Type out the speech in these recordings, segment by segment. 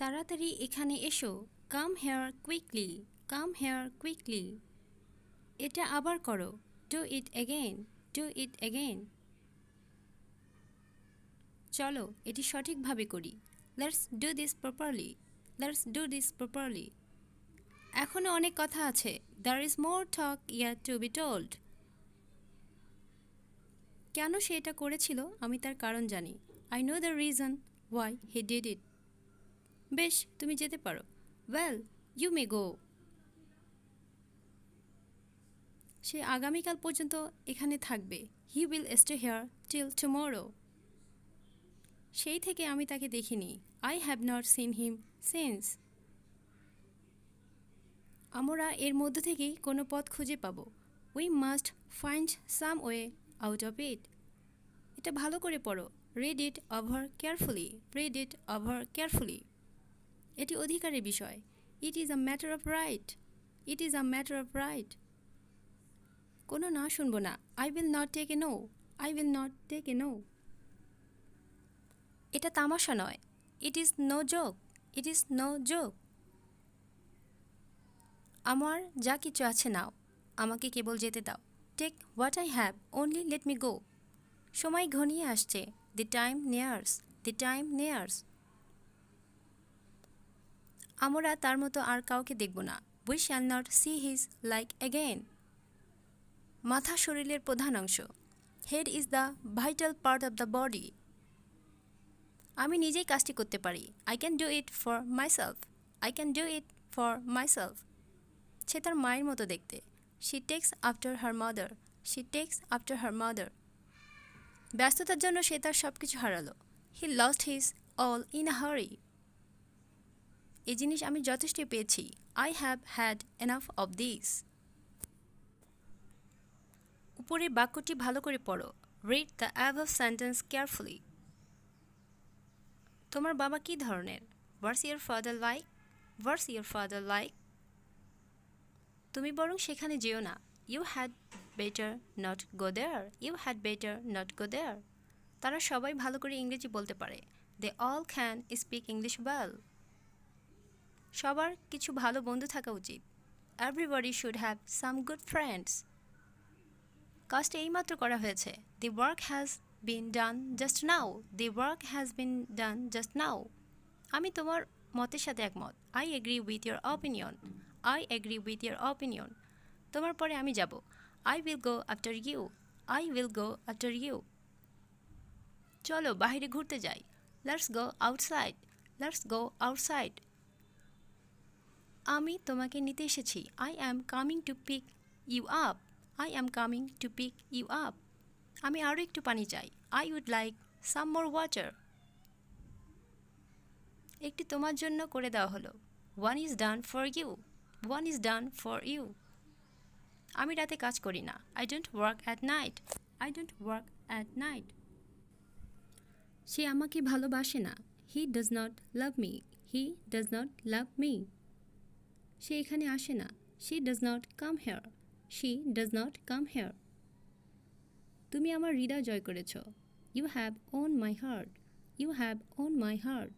তাড়াতাড়ি এখানে এসো। Come here quickly, come here quickly. এটা আবার করো। Do it again, do it again. চলো এটি সঠিকভাবে করি। Let's do this properly, let's do this properly. এখনও অনেক কথা আছে। There is more talk yet to be told. কেন সে এটা করেছিল আমি তার কারণ জানি। I know the reason why he did it. বেশ, তুমি যেতে পারো। ওয়েল, ইউ মে গো। সে আগামীকাল পর্যন্ত এখানে থাকবে। He will stay here till tomorrow. সেই থেকে আমি তাকে দেখিনি। I have not seen him since. আমরা এর মধ্য থেকেই কোনো পথ খুঁজে পাব। We must find some way out of it. এটা ভালো করে পড়ো। Read it over carefully, read it over carefully. এটি অধিকারের বিষয়। It is a matter of right, it is a matter of right. কোনো না শুনবো না। I will not take a no, I will not take a no. এটা তামাশা নয়। It is no joke, it is no joke. আমার যা কিছু আছে নাও, আমাকে কেবল যেতে দাও। Take what I have, only let me go. সময় ঘনিয়ে আসছে। The time nears, the time nears. আমরা তার মতো আর কাউকে দেখব না। We shall not see his like again. মাথা শরীরের প্রধান অংশ। Head is the vital part of the body. আমি নিজেই কাজটি করতে পারি। I can do it for myself, I can do it for myself. সে তার মায়ের মতো দেখতে। She takes after her mother, she takes after her mother. ব্যস্ততার জন্য সে তার সব কিছু হারালো। He lost his all in a hurry. এই জিনিস আমি যথেষ্ট পেয়েছি। I have had enough of this. উপরের বাক্যটি ভালো করে পড়ো। Read the above sentence carefully. তোমার বাবা কী ধরনের? What's your father like, what's your father like. তুমি বরং সেখানে যেও না। You had better not go there, you had better not go there. তারা সবাই ভালো করে ইংরেজি বলতে পারে। They all can speak English well. সবার কিছু ভালো বন্ধু থাকা উচিত। Everybody should have some good friends. কাজটা এইমাত্র করা হয়েছে। The work has been done just now, the work has been done just now. আমি তোমার মতের সাথে একমত। I agree with your opinion, I agree with your opinion. তোমার পরে আমি যাব। I will go after you, I will go after you. চলো বাইরে ঘুরতে যাই। Let's go outside, let's go outside. আমি তোমাকে নিতে এসেছি। I am coming to pick you up, I am coming to pick you up. আমি আরও একটু পানি চাই। I would like some more water. একটি তোমার জন্য করে দেওয়া হলো। One is done for you, one is done for you. আমি রাতে কাজ করি না। I don't work at night, I don't work at night. সে আমাকে ভালোবাসে না। He does not love me, he does not love me. সে এখানে আসে না। She does not come here, she does not come here. তুমি আমার হৃদয় জয় করেছ। You have won my heart, you have won my heart.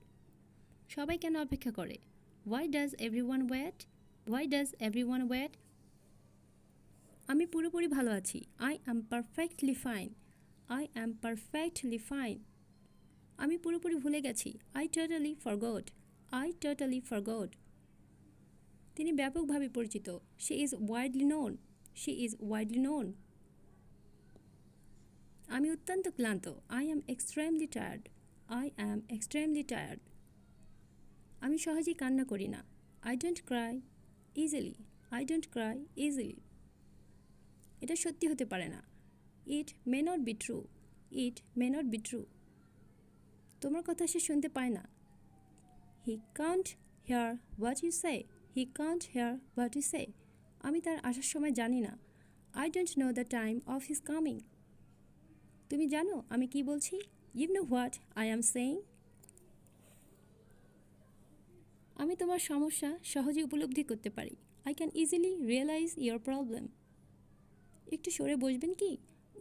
সবাই কেন অপেক্ষা করে? Why does everyone wait, why does everyone wait. আমি পুরোপুরি ভালো আছি। I am perfectly fine, I am perfectly fine. আমি পুরোপুরি ভুলে গেছি। I totally forgot, I totally forgot. তিনি ব্যাপকভাবে পরিচিত। She is widely known, she is widely known. আমি অত্যন্ত ক্লান্ত। I am extremely tired, I am extremely tired. আমি সহজেই কান্না করি না। I don't cry easily, I don't cry easily. এটা সত্যি হতে পারে না। It may not be true, it may not be true. তোমার কথা সে শুনতে পায় না। He can't hear what you say, he can't hear what you say. আমি তার আসার সময় জানি না। I don't know the time of his coming. তুমি জানো আমি কি বলছি? You know what I am saying. আমি তোমার সমস্যা সহজে উপলব্ধি করতে পারি। I can easily realise your problem. একটু সরে বসবেন কি?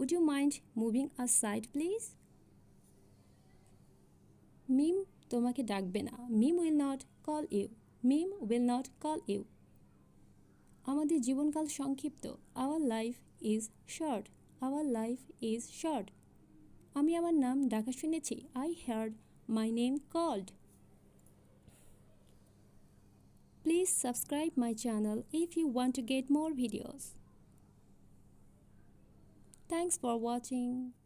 Would you mind moving aside please. Mim তোমাকে ডাকবে না। Mim will not call you. Mim will not call you. আমাদের জীবনকাল সংক্ষিপ্ত। Our life is short. Our life is short. আমি আমার নাম ডাকা শুনেছি। I heard my name called. Please subscribe my channel if you want to get more videos. Thanks for watching.